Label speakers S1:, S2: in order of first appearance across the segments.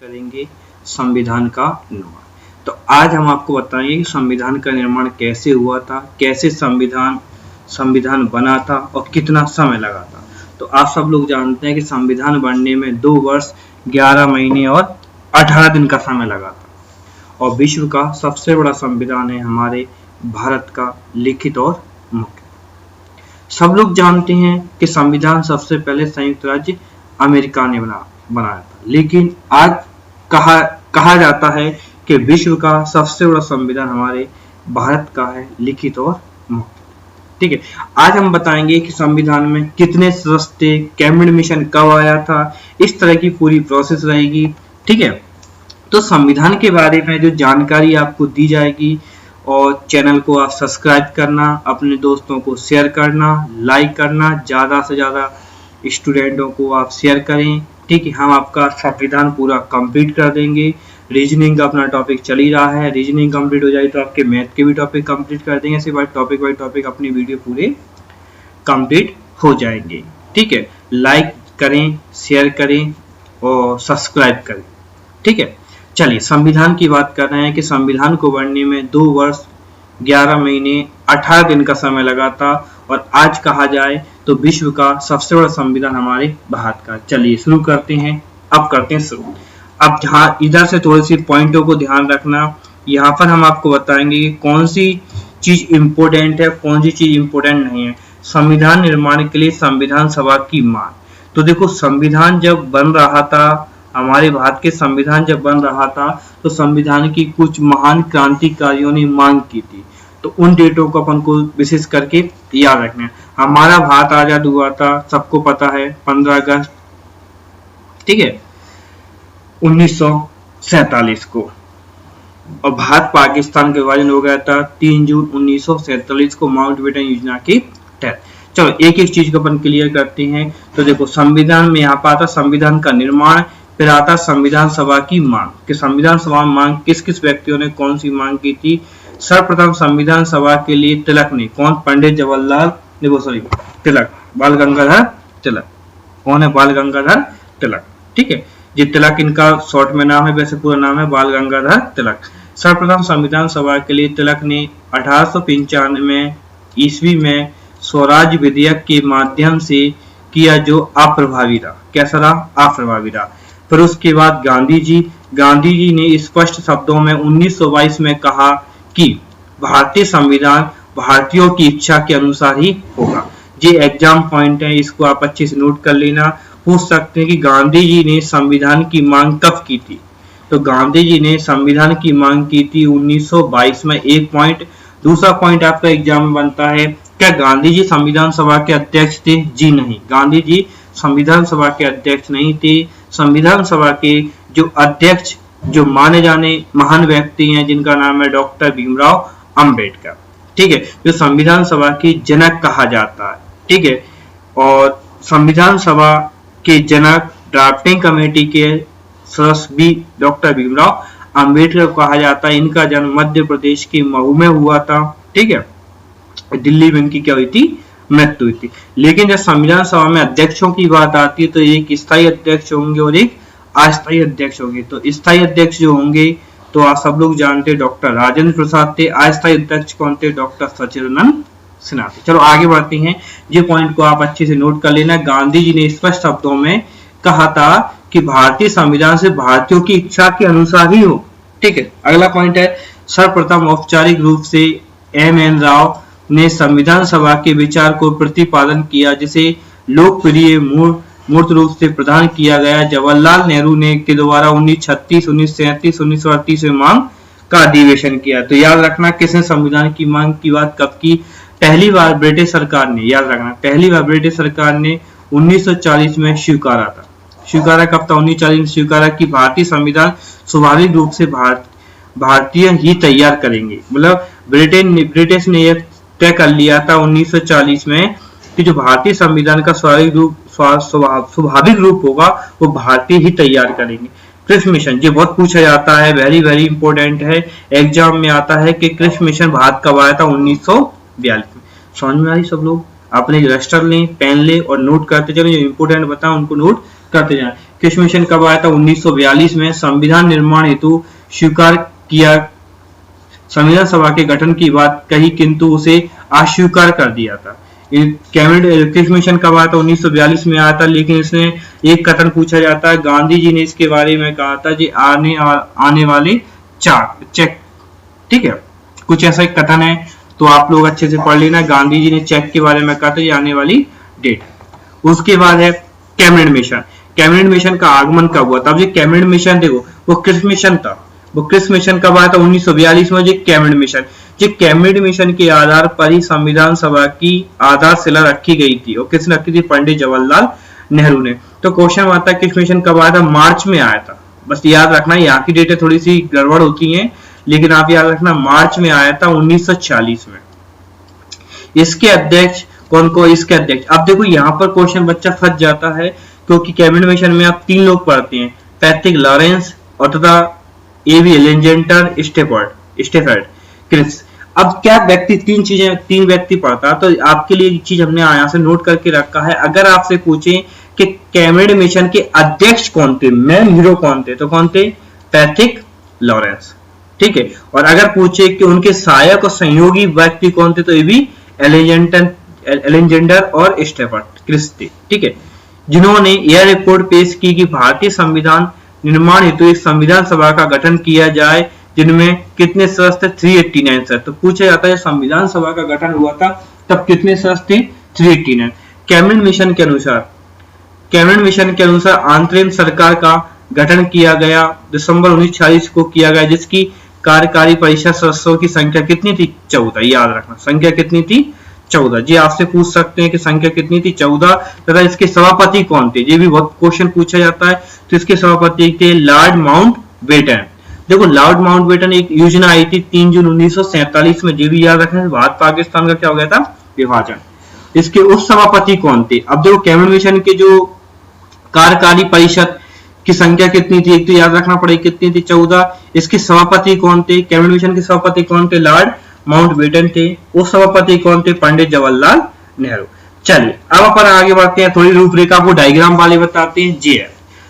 S1: करेंगे संविधान का निर्माण। तो आज हम आपको बताएंगे कि संविधान का निर्माण कैसे हुआ था, कैसे संविधान बना था और कितना समय लगा था। तो आप सब लोग जानते हैं कि संविधान बनने में 2 वर्ष 11 महीने और 18 दिन का समय लगा था और विश्व का सबसे बड़ा संविधान है हमारे भारत का लिखित और मुख्य। सब लोग जानते हैं कि संविधान सबसे पहले संयुक्त राज्य अमेरिका ने बनाया था, लेकिन आज कहा जाता है कि विश्व का सबसे बड़ा संविधान हमारे भारत का है, लिखित और मुक्त। ठीक है, आज हम बताएंगे कि संविधान में कितने सदस्य थे, कैबिनेट मिशन कब आया था, इस तरह की पूरी प्रोसेस रहेगी। ठीक है, तो संविधान के बारे में जो जानकारी आपको दी जाएगी और चैनल को आप सब्सक्राइब करना, अपने दोस्तों को शेयर करना, लाइक करना, ज़्यादा से ज़्यादा स्टूडेंटों को आप शेयर करें। ठीक है, हम आपका संविधान पूरा कंप्लीट कर देंगे। रीजनिंग का अपना टॉपिक चल ही रहा है, रीजनिंग कंप्लीट हो जाए तो आपके मैथ के भी टॉपिक कंप्लीट कर देंगे। ऐसे टॉपिक बाय टॉपिक अपनी वीडियो पूरे कंप्लीट हो जाएंगे। ठीक है, लाइक करें, शेयर करें और सब्सक्राइब करें। ठीक है, चलिए संविधान की बात कर रहे हैं कि संविधान को बनने में 2 वर्ष 11 महीने 18 दिन का समय लगा था और आज कहा जाए तो विश्व का सबसे बड़ा संविधान हमारे भारत का। चलिए शुरू करते हैं। अब करते हैं शुरू। अब जहाँ इधर से थोड़ी सी पॉइंटों को ध्यान रखना, यहाँ पर हम आपको बताएंगे कि कौन सी चीज इंपोर्टेंट है, कौन सी चीज इंपोर्टेंट नहीं है। संविधान निर्माण के लिए संविधान सभा की मांग। तो देखो, संविधान जब बन रहा था, हमारे भारत के संविधान जब बन रहा था तो संविधान की कुछ महान क्रांतिकारियों ने मांग की थी। तो उन डेटों को अपन को विशेष करके याद रखना है। हमारा भारत आजाद हुआ था, सबको पता है, 15 अगस्त, ठीक है, 1947 को। और भारत पाकिस्तान के विभाजन हो गया था 3 जून 1947 को माउंटबेटन योजना के तहत। चलो एक एक चीज को अपन क्लियर करते हैं। तो देखो, संविधान में यहाँ पर आता संविधान का निर्माण, फिर आता संविधान सभा की मांग कि संविधान सभा में मांग किस किस व्यक्तियों ने कौन सी मांग की थी। सर्वप्रथम संविधान सभा के लिए तिलक ने, कौन, पंडित जवाहरलाल, तिलक, बाल गंगाधर तिलक। कौन है? बाल गंगाधर तिलक। ठीक है, ये तिलक इनका शॉर्ट में नाम है, वैसे पूरा नाम है बाल गंगाधर तिलक। सर्वप्रथम संविधान सभा के लिए तिलक ने 1895 ईस्वी में स्वराज विधेयक के माध्यम से किया, जो अप्रभावी रहा। कैसा रहा? अप्रभावी रहा। फिर उसके बाद गांधी जी ने स्पष्ट शब्दों में 1922 में कहा कि भारतीय संविधान भारतीयों की इच्छा के अनुसार ही होगा। ये एग्जाम पॉइंट है, इसको आप अच्छे से नोट कर लेना। पूछ सकते हैं कि गांधी जी ने संविधान की मांग कब की थी। तो गांधी जी ने संविधान की मांग की थी 1922 में, एक पॉइंट। दूसरा पॉइंट आपका एग्जाम में बनता है, क्या गांधी जी संविधान सभा के अध्यक्ष थे? जी नहीं, गांधी जी संविधान सभा के अध्यक्ष नहीं थे। संविधान सभा के जो अध्यक्ष, जो माने जाने महान व्यक्ति हैं, जिनका नाम है डॉक्टर भीमराव अंबेडकर। ठीक है, जो संविधान सभा के जनक कहा जाता है। ठीक है, और संविधान सभा के जनक, ड्राफ्टिंग कमेटी के सदस्य भी डॉक्टर भीमराव अंबेडकर कहा जाता है। इनका जन्म मध्य प्रदेश के महू में हुआ था। ठीक है, दिल्ली में इनकी क्या हुई थी? मृत्यु हुई थी। लेकिन जब संविधान सभा में अध्यक्षों की बात आती है तो एक स्थायी अध्यक्ष होंगे और एक अस्थायी अध्यक्ष होंगे। तो स्थायी अध्यक्ष जो होंगे तो आप सब लोग जानते हैं डॉक्टर राजेंद्र प्रसाद थे। अस्थायी अध्यक्ष कौन थे? डॉक्टर सचिदानंद सिन्हा थे। चलो आगे बढ़ते हैं, ये पॉइंट को आप अच्छे से नोट कर लेना। गांधी जी ने स्पष्ट शब्दों में कहा था कि भारतीय संविधान से भारतीयों की इच्छा के अनुसार ही हो। ठीक है, अगला पॉइंट है, सर्वप्रथम औपचारिक रूप से M.N. राव ने संविधान सभा के विचार को प्रतिपादन किया, जिसे लोकप्रिय मूर्त रूप से प्रदान किया गया। जवाहरलाल नेहरू ने के द्वारा 1936, 1937, 1938 में मांग का अधिवेशन किया। तो याद रखना, किसने संविधान की मांग की बात कब की? पहली बार ब्रिटिश सरकार ने, याद रखना, पहली बार ब्रिटिश सरकार ने 1940 में स्वीकारा था। स्वीकारा कब था? 1940 में स्वीकारा कि भारतीय संविधान स्वाभाविक रूप से भारतीय ही तैयार करेंगे। मतलब ब्रिटिश ने एक तय कर लिया था 1940 में कि जो भारतीय संविधान का स्वाभाविक रूप होगा वो भारतीय ही तैयार करेंगे। कृषि मिशन, ये बहुत पूछा जाता है, वेरी इंपॉर्टेंट है, एग्जाम में आता है कि कृषि मिशन भारत कब आया था? 1942 में। समझ में आई सब लोग? अपने रजिस्टर लें, पेन लें और नोट करते चलो, जो इंपोर्टेंट बताओ उनको नोट करते जाएं। कृषि मिशन कब आया था? 1942 में। संविधान निर्माण हेतु स्वीकार किया, संविधान सभा के गठन की बात कही किंतु उसे अस्वीकार कर दिया था। कैबिनेट कृषि मिशन कब आया था? 1942 में आया था, लेकिन इसमें एक कथन पूछा जाता है, गांधी जी ने इसके बारे में कहा था जी आने वाले चेक, ठीक है, कुछ ऐसा एक कथन है, तो आप लोग अच्छे से पढ़ लेना। गांधी जी ने चेक के बारे में कहा था, ये आने वाली डेट। उसके बाद है कैबिनेट मिशन। कैबिनेट मिशन का आगमन कब हुआ था? अब ये कैबिनेट मिशन देखो, वो कृषि मिशन था, वो कृषि मिशन कब आया था? 1942 में। ये कैबिनेट मिशन, ये कैबिनेट मिशन के आधार पर ही संविधान सभा की आधारशिला रखी गई थी, और किसने रखी थी? पंडित जवाहरलाल नेहरू ने। तो क्वेश्चन आता है कृषि मिशन कब आया था? मार्च में आया था, बस याद रखना, यहाँ की डेटें थोड़ी सी गड़बड़ होती हैं, लेकिन आप याद रखना मार्च में आया था 1940 में। इसके अध्यक्ष कौन को? इसके अध्यक्ष, अब देखो यहाँ पर क्वेश्चन बच्चा फंस जाता है, क्योंकि कैबिनेट मिशन में आप 3 लोग पढ़ते हैं, पैट्रिक लॉरेंस और तथा एबी एलेंजेंटर स्टेफर्ड क्रिप्स। अब क्या व्यक्ति, 3 व्यक्ति पढ़ता है, तो आपके लिए एक चीज हमने यहाँ से नोट करके रखा है, अगर आपसे पूछे कि कैबिनेट मिशन के अध्यक्ष कौन थे, मेन हीरो कौन थे, तो कौन थे? पैट्रिक लॉरेंस, ठीक है। और अगर पूछे कि उनके सहायक और सहयोगी व्यक्ति कौन थे, तो ये भी एलेंजेंडर और स्टेफर्ड क्रिप्स थे, ठीक है, जिन्होंने यह रिपोर्ट पेश की कि भारतीय संविधान निर्माण हेतु एक संविधान सभा का गठन किया जाए, जिनमें कितने सदस्य थे? 389 सदस्य। तो पूछा जाता है संविधान सभा का गठन हुआ था तब कितने सदस्य थे? 389। कैबिनेट मिशन के अनुसार अंतरिम सरकार का गठन किया गया, दिसंबर 1946 को किया गया, जिसकी कार्यकारी परिषद सदस्यों की संख्या कितनी थी? 14। याद रखना, संख्या कितनी थी? 14। जी आपसे पूछ सकते हैं कि संख्या कितनी थी? 14। तथा इसके सभापति कौन थे? ये भी बहुत क्वेश्चन पूछा जाता है। तो इसके सभापति थे लॉर्ड माउंटबेटन। देखो लॉर्ड माउंटबेटन एक योजना आई थी 3 जून 1947 में, ये भी याद रखना, भारत पाकिस्तान का क्या हो गया था? विभाजन। इसके उप सभापति कौन थे? अब देखो कैबिनेट मिशन के जो कार्यकारी परिषद की संख्या कितनी थी? एक तो याद रखना पड़ेगी कितनी थी? 14। इसके सभापति कौन थे? कैबिनेट मिशन के सभापति कौन थे? लॉर्ड माउंटबेटन थे। उप सभापति कौन थे? पंडित जवाहरलाल नेहरू। चलिए अब अपन आगे बढ़ते हैं, थोड़ी रूपरेखा को डायग्राम वाले बताते हैं। जी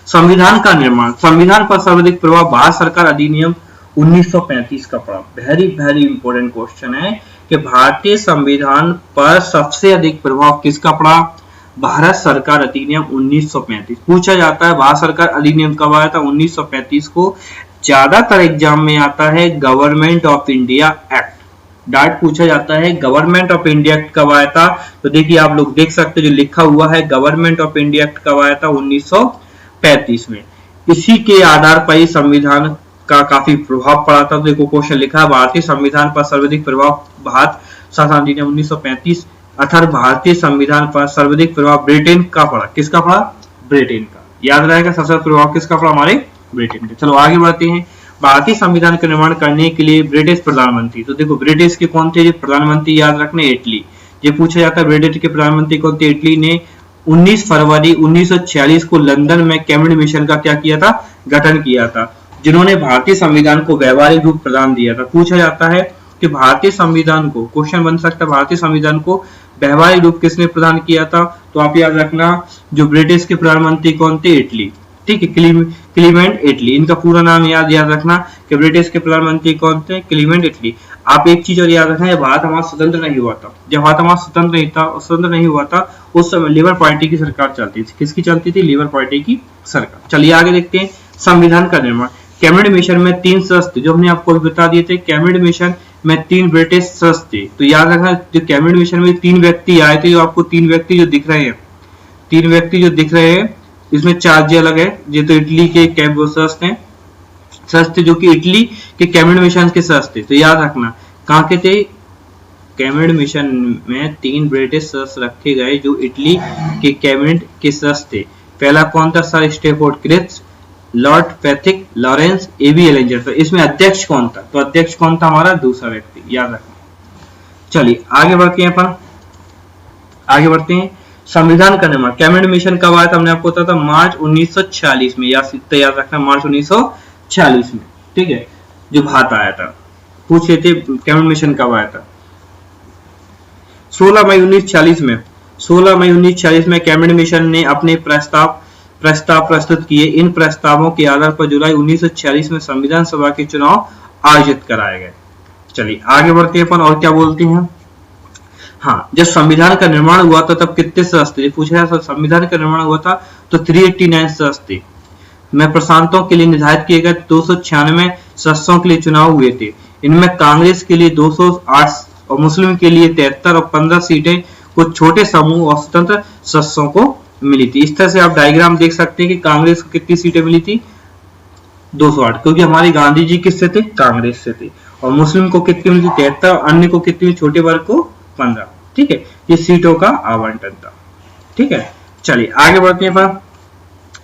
S1: संविधान का निर्माण, संविधान पर सर्वाधिक प्रभाव भारत सरकार अधिनियम 1935 का पड़ा। वेरी वेरी इंपॉर्टेंट क्वेश्चन है कि भारतीय संविधान पर सबसे अधिक प्रभाव किसका पड़ा? भारत सरकार अधिनियम 1935 पूछा जाता है। भारत सरकार अधिनियम कब आया था? 1935 को। ज्यादातर एग्जाम में आता है government of India act, direct पूछा जाता है गवर्नमेंट ऑफ इंडिया एक्ट कब आया था? तो देखिए आप लोग देख सकते हैं जो लिखा हुआ है गवर्नमेंट ऑफ इंडिया एक्ट कब आया था? 1935 में। इसी के आधार पर ही संविधान का काफी प्रभाव पड़ा था। देखो क्वेश्चन लिखा है भारतीय संविधान पर सर्वाधिक प्रभाव भारत शासन अधिनियम 1935, अर्थात भारतीय संविधान पर सर्वाधिक प्रभाव ब्रिटेन का पड़ा। किसका पड़ा? ब्रिटेन का। याद रहेगा सबसे प्रभाव किसका पड़ा? हमारे ब्रिटेन का। चलो आगे बढ़ते हैं। भारतीय संविधान का निर्माण करने के लिए ब्रिटिश प्रधानमंत्री, तो देखो ब्रिटिश के कौन थे? प्रधानमंत्री याद रखने इटली। ये पूछा जाता है ब्रिटेन के प्रधानमंत्री कौन थे? इटली ने 19 फरवरी 1946 को लंदन में कैबिनेट मिशन का क्या किया था? गठन किया था, जिन्होंने भारतीय संविधान को व्यवहारिक रूप प्रदान दिया था। पूछा जाता है कि भारतीय संविधान को, क्वेश्चन बन सकता है भारतीय संविधान को व्यवहारिक रूप किसने प्रदान किया था? तो आप याद रखना जो ब्रिटिश के प्रधानमंत्री कौन थे? इटली, ठीक है, क्लीमेंट इटली। इनका पूरा नाम याद रखना कि ब्रिटिश के प्रधानमंत्री कौन थे? Clement Italy. आप एक चीज और याद रखना, जब भारत हमारा स्वतंत्र नहीं हुआ था, जब भारत हमारा स्वतंत्र नहीं हुआ था उस समय लेबर पार्टी की सरकार चलती थी। किसकी चलती थी? लेबर पार्टी की सरकार। चलिए आगे देखते हैं संविधान का निर्माण। कैबिनेट मिशन में 3 सदस्य जो हमने आपको बता दिए थे, कैबिनेट मिशन में 3 ब्रिटिश सदस्य थे। तो याद रखना जो कैबिनेट मिशन में 3 व्यक्ति आए थे, जो आपको 3 व्यक्ति जो दिख रहे हैं, 3 व्यक्ति जो दिख रहे हैं, इसमें चार्ज अलग है। ये तो इटली के सदस्य हैं, सदस्य जो कि इटली के कैबिनेट मिशन के सदस्य थे। तो याद रखना कहाँ के थे? कैबिनेट मिशन में 3 ब्रिटिश सदस्य रखे गए जो इटली के कैबिनेट के सदस्य थे। पहला कौन था? Sir Stafford Cripps, lord Patrick Lawrence, AB Alexander. तो इसमें अध्यक्ष कौन था? तो अध्यक्ष कौन था? हमारा दूसरा व्यक्ति, याद रखना। चलिए आगे बढ़ते हैं अपन, आगे बढ़ते हैं। संविधान का निर्माण कैबिनेट मिशन कब आया था? हमने आपको बताया था मार्च 1946 में। याद रखना मार्च 1946 में, ठीक है, जो भारत आया था। पूछ रहे थे कैबिनेट मिशन कब आया था? 16 मई 1946 में। 16 मई 1946 में कैबिनेट मिशन ने अपने प्रस्ताव प्रस्ताव प्रस्तुत किए। इन प्रस्तावों के आधार पर जुलाई 1946 में संविधान सभा के चुनाव आयोजित कराए गए। चलिए आगे बढ़ते हैं अपन और क्या बोलते हैं। हाँ, जब संविधान का निर्माण हुआ था तब कितने सदस्य थे, पूछा है। संविधान का निर्माण हुआ था तो 389 सदस्य थे। में प्रशांतों के लिए निर्धारित किए गए 296 सदस्यों के लिए चुनाव हुए थे। इनमें कांग्रेस के लिए 208 और मुस्लिम के लिए 73 और 15 सीटें कुछ छोटे समूह और स्वतंत्र सदस्यों को मिली थी। इस तरह से आप डायग्राम देख सकते हैं कि कांग्रेस को कितनी सीटें मिली थी, 208, क्योंकि हमारे गांधी जी किससे थे, कांग्रेस से थे। और मुस्लिम को कितनी मिली थी, 73, और अन्य को कितनी, छोटे वर्ग को 15। ठीक है, ये सीटों का आवंटन था। ठीक है, चलिए आगे बढ़ते हैं।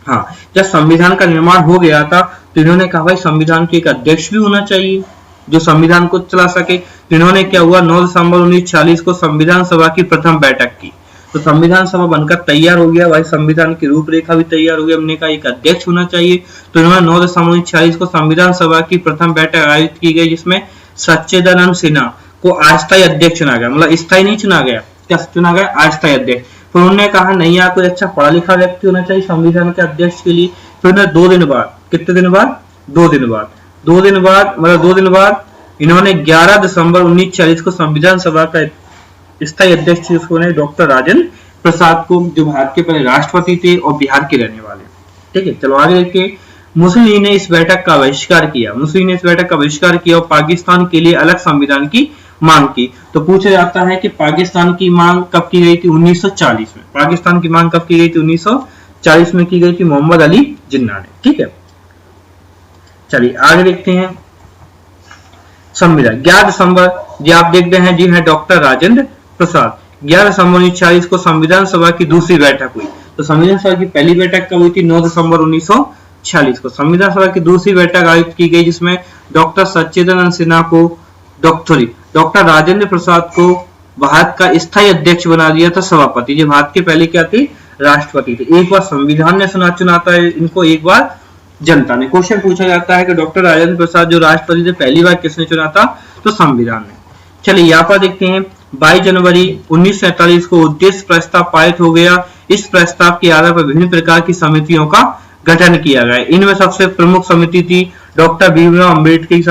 S1: हाँ, जब संविधान का निर्माण हो गया था तो इन्होंने कहा भाई संविधान के एक अध्यक्ष भी होना चाहिए जो संविधान को चला सके। तो इन्होंने क्या हुआ, 9 दिसंबर 1940 को संविधान सभा की प्रथम बैठक की। तो संविधान सभा बनकर तैयार हो गया भाई, संविधान की रूपरेखा भी तैयार हो गई। हमने कहा एक अध्यक्ष होना चाहिए, तो इन्होंने 9 दिसंबर 1940 को संविधान सभा की प्रथम बैठक आयोजित की गई, जिसमें सच्चिदानंद सिन्हा को अस्थायी अध्यक्ष चुना गया। मतलब स्थायी नहीं चुना गया, क्या चुना गया, अस्थायी अध्यक्ष। फिर उन्होंने कहा नहीं, यहाँ कोई अच्छा पढ़ा लिखा व्यक्ति होना चाहिए संविधान के अध्यक्ष के लिए। फिर उन्होंने 2 दिन बाद, कितने दिन बाद, 2 दिन बाद, 2 दिन बाद, मतलब 2 दिन बाद इन्होंने 11 दिसंबर 1940 को संविधान सभा का स्थायी अध्यक्ष डॉक्टर राजेंद्र प्रसाद को, जो भारत के पहले राष्ट्रपति थे और बिहार के रहने वाले। ठीक है, चलो आगे देखिए। मुस्लिम लीग ने इस बैठक का बहिष्कार किया। मुस्लिम ने इस बैठक का बहिष्कार किया और पाकिस्तान के लिए अलग संविधान की मांग की। तो पूछा जाता है कि पाकिस्तान की मांग कब की गई थी, 1940 में। पाकिस्तान की मांग कब की गई थी, 1940 में की गई थी मोहम्मद अली जिन्ना ने। ठीक है, चलिए आगे देखते हैं। संविधान 11 दिसंबर, जी आप देख रहे हैं, जी है डॉक्टर राजेंद्र प्रसाद। 11 दिसंबर 1940 को संविधान सभा की दूसरी बैठक हुई। तो संविधान सभा की पहली बैठक कब हुई थी, 9 दिसंबर 1946 को। संविधान सभा की दूसरी बैठक आयोजित की गई, जिसमें डॉक्टर सच्चिदानंद सिन्हा को, डॉक्टर राजेंद्र प्रसाद को भारत का स्थायी अध्यक्ष बना दिया था, सभापति। जो भारत के पहले क्या थे, राष्ट्रपति थे। एक बार संविधान ने चुनाता है इनको, एक बार जनता ने। क्वेश्चन पूछा जाता है कि डॉक्टर राजेंद्र प्रसाद जो राष्ट्रपति थे पहली बार किसने चुना था, तो संविधान ने। चलिए यहाँ पर देखते हैं। 22 जनवरी 1947 को उद्देश्य प्रस्ताव पारित हो गया। इस प्रस्ताव के आधार पर विभिन्न प्रकार की समितियों का गठन किया गया। इनमें सबसे प्रमुख समिति थी डॉक्टर भीमराव अम्बेडकर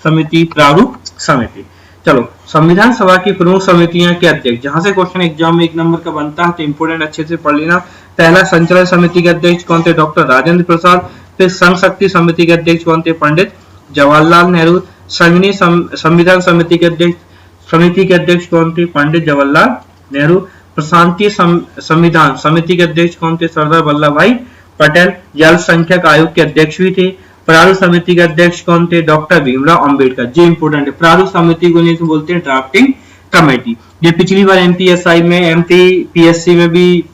S1: समिति, प्रारूप समिति। चलो, संविधान सभा की प्रमुख समितियां के अध्यक्ष, जहां से क्वेश्चन एग्जाम में 1 नंबर का बनता है तो इंपोर्टेंट अच्छे से पढ़ लेना। पहला, संचालन समिति के अध्यक्ष कौन थे, डॉक्टर राजेंद्र प्रसाद। फिर संघ शक्ति समिति के अध्यक्ष कौन थे, पंडित जवाहरलाल नेहरू। संघीय संविधान समिति के अध्यक्ष कौन थे, पंडित जवाहरलाल नेहरू। प्रशांतीय संविधान समिति के अध्यक्ष कौन थे, सरदार वल्लभ भाई पटेल। अल्पसंख्यक आयोग के अध्यक्ष भी थे। प्रारूप समिति के अध्यक्ष कौन थे, डॉक्टर भीमराव अंबेडकर। ये इंपोर्टेंट है। प्रारूप समिति को नहीं बोलते हैं ड्राफ्टिंग कमेटी। ये पिछली बार एमपीएसआई में, एमपीपीएससी में भी,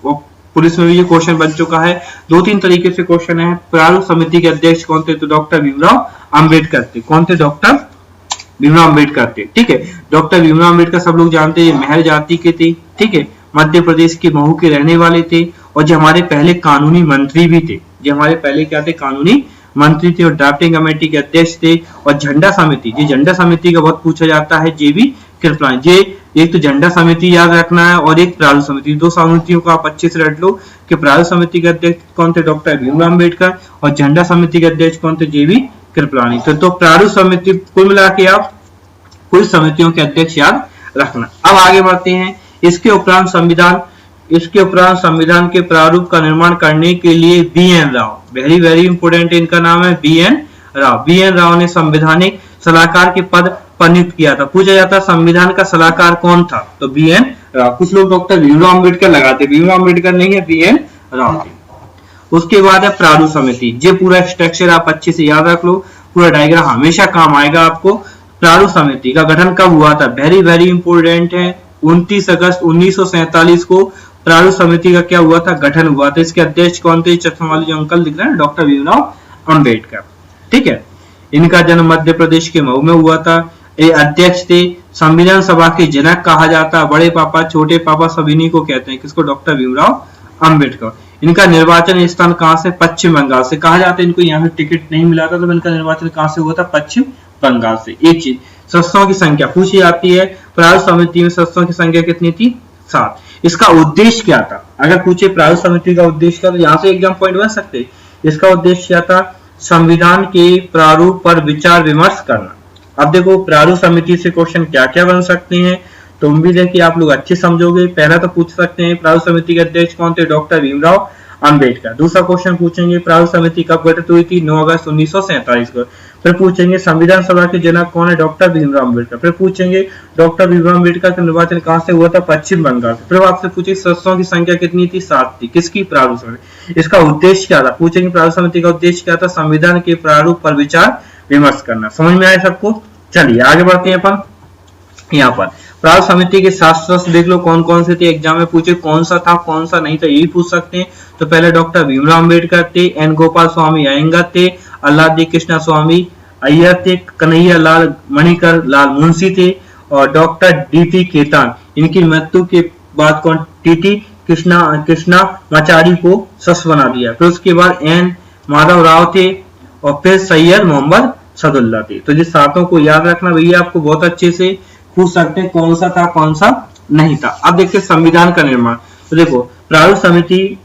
S1: पुलिस में भी ये क्वेश्चन बन चुका है। 2-3 तरीके से क्वेश्चन है। प्रारूप समिति के अध्यक्ष कौन थे, तो डॉक्टर भीमराव अंबेडकर थे। कौन थे, डॉक्टर भीमराव अंबेडकर थे। ठीक है, डॉक्टर भीमराव अंबेडकर सब लोग जानते हैं, महर जाति के थे। ठीक है, मध्य प्रदेश के महू के रहने वाले थे और जो हमारे पहले कानूनी मंत्री भी थे। जो हमारे पहले क्या थे, कानूनी मंत्री थे और ड्राफ्टिंग कमेटी के अध्यक्ष थे। और झंडा समिति, जी झंडा समिति का बहुत पूछा जाता है, जे भी कृपलानी। जे एक तो झंडा समिति याद रखना है और एक प्रारूप समिति। 2 समितियों को आप अच्छे से रट लो कि प्रारूप समिति के अध्यक्ष कौन थे, डॉक्टर भीमराव अंबेडकर। और झंडा समिति के अध्यक्ष कौन थे, जे भी कृपलानी। तो प्रारूप समिति, कुल मिला के आप कुल समितियों के अध्यक्ष याद रखना। अब आगे बढ़ते हैं। इसके उपरांत संविधान के प्रारूप का निर्माण करने के लिए बी.एन. राव, वेरी इंपोर्टेंट इनका नाम है, बी.एन. राव। बी.एन. राव ने संवैधानिक सलाहकार के पद पर नियुक्त किया था। पूछा जाता है संविधान का सलाहकार कौन था, तो बी.एन. राव। कुछ लोग डॉक्टर भीमराव अंबेडकर लगाते, भीमराव अंबेडकर नहीं है, बी.एन. राव थे। उसके बाद है प्रारूप समिति। ये पूरा स्ट्रक्चर आप अच्छे से याद रख लो, पूरा डायग्राम हमेशा काम आएगा आपको। प्रारूप समिति का गठन कब हुआ था, वेरी इंपोर्टेंट है, 29 अगस्त 1947 को प्रारूप समिति का क्या हुआ था, गठन हुआ था। इसके अध्यक्ष कौन थे, चश्मा वाले जो अंकल दिख रहे हैं, डॉक्टर भीमराव अंबेडकर। ठीक है, इनका जन्म मध्य प्रदेश के मऊ में हुआ था। ये अध्यक्ष थे। संविधान सभा के जनक कहा जाता है, बड़े पापा छोटे पापा सभी इन्हीं को कहते हैं, किसको, डॉक्टर भीमराव अंबेडकर। इनका निर्वाचन स्थान कहां से, पश्चिम बंगाल से। कहा जाता है इनको यहाँ से टिकट नहीं मिला था, तो इनका निर्वाचन कहां से हुआ था, पश्चिम बंगाल से। एक चीज, सदस्यों की संख्या पूछी जाती है। प्रारूप समिति में सदस्यों की संख्या कितनी थी, 7। इसका उद्देश्य क्या था, अगर पूछे प्रारूप समिति का उद्देश्य क्या, तो यहाँ से एग्जाम पॉइंट बन सकते। इसका उद्देश्य क्या था, संविधान के प्रारूप पर विचार विमर्श करना। अब देखो प्रारूप समिति से क्वेश्चन क्या क्या बन सकते हैं, तो उम्मीद है कि आप लोग अच्छे समझोगे। पहला तो पूछ सकते हैं प्रारूप समिति के अध्यक्ष कौन थे, डॉक्टर भीमराव अंबेडकर। दूसरा क्वेश्चन पूछेंगे प्रारूप समिति कब गठित हुई थी, 9 अगस्त 1947 को। फिर पूछेंगे संविधान सभा के जनक कौन है, डॉक्टर भीमराव अंबेडकर। फिर पूछेंगे डॉक्टर भीमराव अंबेडकर का निर्वाचन कहां से हुआ था, पश्चिम बंगाल से। फिर आपसे पूछेंगे सदस्यों की संख्या कितनी थी, 7 थी। किसकी, प्रारूप समिति। इसका उद्देश्य क्या था, पूछेंगे प्रारूप समिति का उद्देश्य क्या था, संविधान के प्रारूप पर विचार विमर्श करना। समझ में आया सबको। चलिए आगे बढ़ते हैं अपन। यहाँ पर प्रारूप समिति के शास्त्र देख लो कौन कौन से थे, एग्जाम में पूछे कौन सा था कौन सा नहीं था, यही पूछ सकते हैं। तो पहले डॉक्टर भीमराव अंबेडकर थे, एन गोपाल स्वामी अयंगर थे, अल्लादी कृष्णा स्वामी अय्यर थे, कन्हैया लाल मणिकर लाल मुंशी थे, और डॉक्टर डी.टी. खेतान। इनकी मृत्यु के बाद कौन, टी.टी. कृष्णामाचारी को सस बना दिया। फिर उसके बाद एन माधव राव थे, और फिर सैयद मोहम्मद सदुल्ला थे। तो जिस सातों को याद रखना भैया, आपको बहुत अच्छे से पूछ सकते हैं कौन सा था कौन सा नहीं था। अब देखते हैं संविधान का निर्माण। तो देखो प्रारूप समिति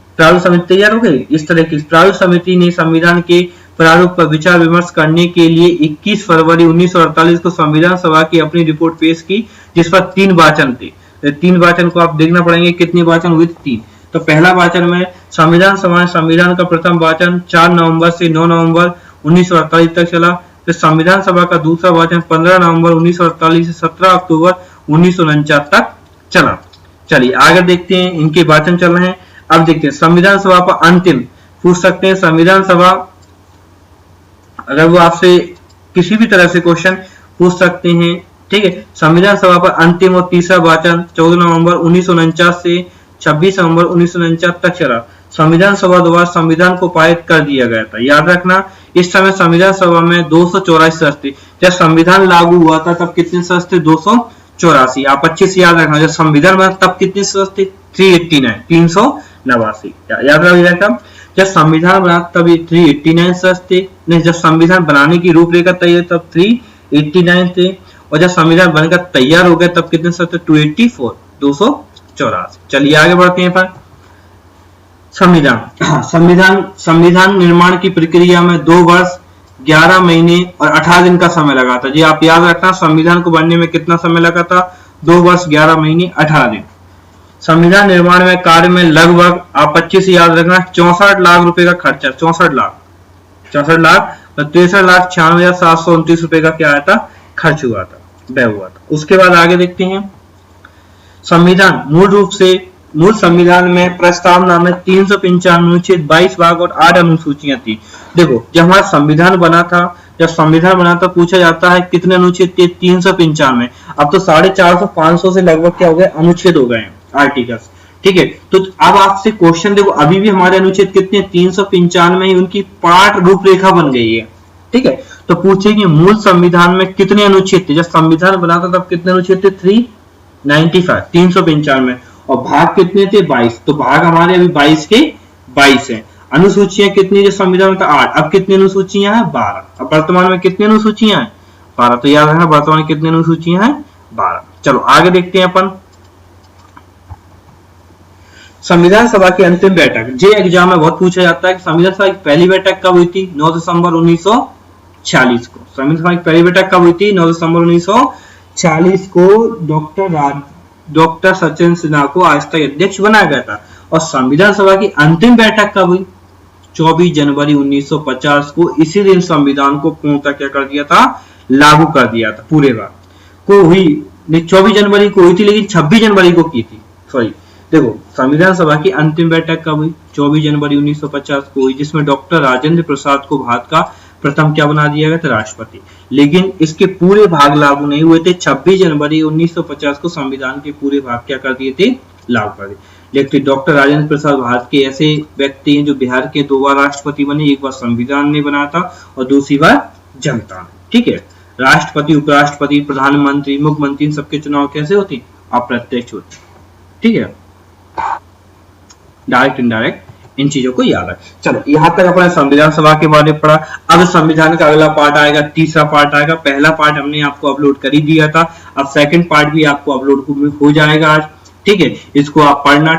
S1: तैयार हो गई। इस तरह की प्रारूप समिति ने संविधान के प्रारूप पर विचार विमर्श करने के लिए 21 फरवरी 1948 को संविधान सभा की अपनी रिपोर्ट पेश की, जिस पर 3 वाचन थे। 3 वाचन को आप देखना पड़ेंगे कितने वाचन हुए, 3। तो पहला वाचन में संविधान सभा संविधान का प्रथम वाचन 4 नवंबर से 9 नवंबर 1948 तक चला। फिर संविधान सभा का दूसरा वाचन 15 नवंबर 1948 से 17 अक्टूबर 1949 तक चला। चलिए आगे देखते हैं, इनके वाचन चल रहे हैं। अब देखते हैं संविधान सभा पर अंतिम पूछ सकते हैं। संविधान सभा अगर वो आपसे किसी भी तरह से क्वेश्चन पूछ सकते हैं, ठीक है। संविधान सभा पर अंतिम और तीसरा वाचन 14 नवंबर 1949 से 26 नवंबर 1949 तक चला। संविधान सभा द्वारा संविधान को पारित कर दिया गया था। याद रखना इस समय संविधान सभा में 284 सदस्य थे। जब संविधान लागू हुआ था तब कितने सदस्य थे, 284। आप अच्छे से याद रखना, जब संविधान बना तब कितने सदस्य थे, 389 याद रखिएगा। जब संविधान बना तब 389 सदस्य थे। नहीं, जब संविधान बनाने की रूपरेखा तैयार तब 389 थे, और जब संविधान बनकर तैयार हो गया तब कितने सदस्य, 284 284। चलिए आगे बढ़ते हैं। पर संविधान निर्माण की प्रक्रिया में 2 वर्ष 11 महीने और 18 दिन का समय लगा था। जी आप याद रखना, संविधान को बनने में कितना समय लगा था, 2 वर्ष 11 महीने 18 दिन। संविधान निर्माण में कार्य में लगभग आप 25 से याद रखना 64 लाख रुपए का खर्चा, 64 लाख 63,96,729 रुपए का क्या आया था, खर्च हुआ था, व्यय हुआ था। उसके बाद आगे देखते हैं। संविधान मूल संविधान में प्रस्तावना में 395 अनुच्छेद, 22 भाग और 8 अनुसूचियां थी। देखो जब हमारा संविधान बना था पूछा जाता है कितने अनुच्छेद थे, 395। अब तो 450-500 से लगभग क्या हो गए, अनुच्छेद हो गए आर्टिकल्स, ठीक है। तो अब आपसे क्वेश्चन देखो, अभी भी हमारे अनुच्छेद कितने, 395 ही उनकी पाठ रूपरेखा बन गई है, ठीक है। तो पूछेंगे मूल संविधान में कितने अनुच्छेद थे, जब संविधान बना था तब कितने अनुच्छेद थे, 395 में, और भाग कितने थे, 22। तो भाग हमारे अभी 22 के 22 है। अनुसूचियां कितनी, जो संविधान में था 8, अब कितनी अनुसूचियां हैं, 12। अब वर्तमान में कितनी अनुसूचियां हैं, 12। तो याद रखना वर्तमान में कितनी अनुसूचियां हैं, 12। चलो आगे देखते हैं अपन। संविधान सभा की अंतिम बैठक, जे एग्जाम में बहुत पूछा जाता है कि संविधान सभा की पहली बैठक कब हुई थी, 9 दिसंबर 1946 को। संविधान सभा की पहली बैठक कब हुई थी, 9 दिसंबर 1946 को डॉक्टर सचिन सिन्हा को अस्थायी अध्यक्ष बनाया गया था। और संविधान सभा की अंतिम बैठक कब हुई, 24 जनवरी 1950 को। इसी दिन संविधान को पूर्णतः क्या कर दिया था, लागू कर दिया था। पूरे बार को हुई 24 जनवरी को हुई थी, लेकिन 26 जनवरी को की थी, सॉरी। देखो संविधान सभा की अंतिम बैठक कब हुई, 24 जनवरी 1950 को हुई, जिसमें डॉक्टर राजेंद्र प्रसाद को भारत का प्रथम क्या बना दिया गया था, राष्ट्रपति। लेकिन इसके पूरे भाग लागू नहीं हुए थे। 26 जनवरी 1950 को संविधान के पूरे भाग क्या कर दिए थे, लागू कर दिए। लेकिन डॉक्टर राजेंद्र प्रसाद भारत के ऐसे व्यक्ति हैं जो बिहार के 2 बार राष्ट्रपति बने, एक बार संविधान ने बना था और दूसरी बार जनता ने, ठीक है। राष्ट्रपति, उपराष्ट्रपति, प्रधानमंत्री, मुख्यमंत्री सबके चुनाव कैसे होते, अप्रत्यक्ष होते, ठीक है, डायरेक्ट इनडायरेक्ट, इन चीजों को याद रख। चलो यहाँ तक अपने संविधान सभा के बारे में पढ़ा। अब संविधान का अगला पार्ट आएगा, तीसरा पार्ट आएगा। पहला पार्ट हमने आपको अपलोड कर ही दिया था, अब सेकंड पार्ट भी आपको अपलोड हो जाएगा आज, ठीक है, इसको आप पढ़ना।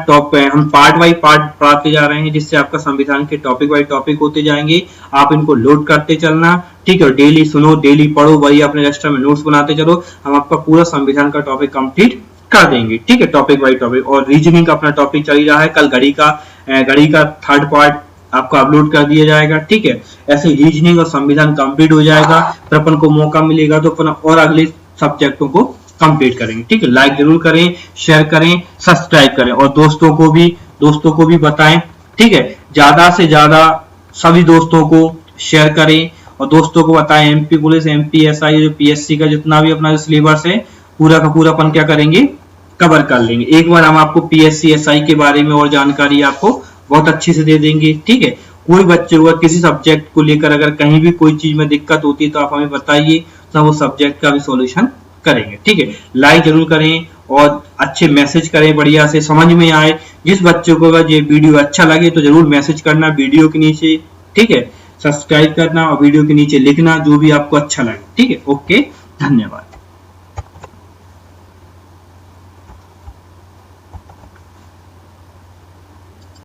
S1: हम पार्ट बाई पार्ट पढ़ाते जा रहे हैं, जिससे आपका संविधान के टॉपिक बाई टॉपिक होते जाएंगे। आप इनको लोड करते चलना, ठीक है, डेली सुनो, डेली पढ़ो, वही अपने रजिस्टर में नोट्स बनाते चलो। हम आपका पूरा संविधान का टॉपिक कंप्लीट कर देंगे, ठीक है, टॉपिक बाई टॉपिक। और रीजनिंग का अपना टॉपिक चल रहा है, कल घड़ी का थर्ड पार्ट आपको अपलोड कर दिया जाएगा, ठीक है। ऐसे रीजनिंग और संविधान कंप्लीट हो जाएगा, फिर अपन को मौका मिलेगा तो अपन और अगले सब्जेक्टों को कंप्लीट करेंगे, ठीक है। लाइक जरूर करें, शेयर करें, सब्सक्राइब करें और दोस्तों को भी बताएं, ठीक है। ज्यादा से ज्यादा सभी दोस्तों को शेयर करें और दोस्तों को बताएं। एमपी पुलिस, एमपीएसआई, जो पीएससी का जितना भी अपना सिलेबस है पूरा का पूरा अपन क्या करेंगे, कवर कर लेंगे। एक बार हम आपको पीएससी एसआई के बारे में और जानकारी आपको बहुत अच्छे से दे देंगे, ठीक है। कोई बच्चे हुआ किसी सब्जेक्ट को लेकर अगर कहीं भी कोई चीज में दिक्कत होती है तो आप हमें बताइए, तो वो सब्जेक्ट का भी सॉल्यूशन करेंगे, ठीक है। लाइक जरूर करें और अच्छे मैसेज करें, बढ़िया से समझ में आए। जिस बच्चे को अगर ये वीडियो अच्छा लगे तो जरूर मैसेज करना वीडियो के नीचे, ठीक है। सब्सक्राइब करना और वीडियो के नीचे लिखना जो भी आपको अच्छा लगे, ठीक है। ओके, धन्यवाद।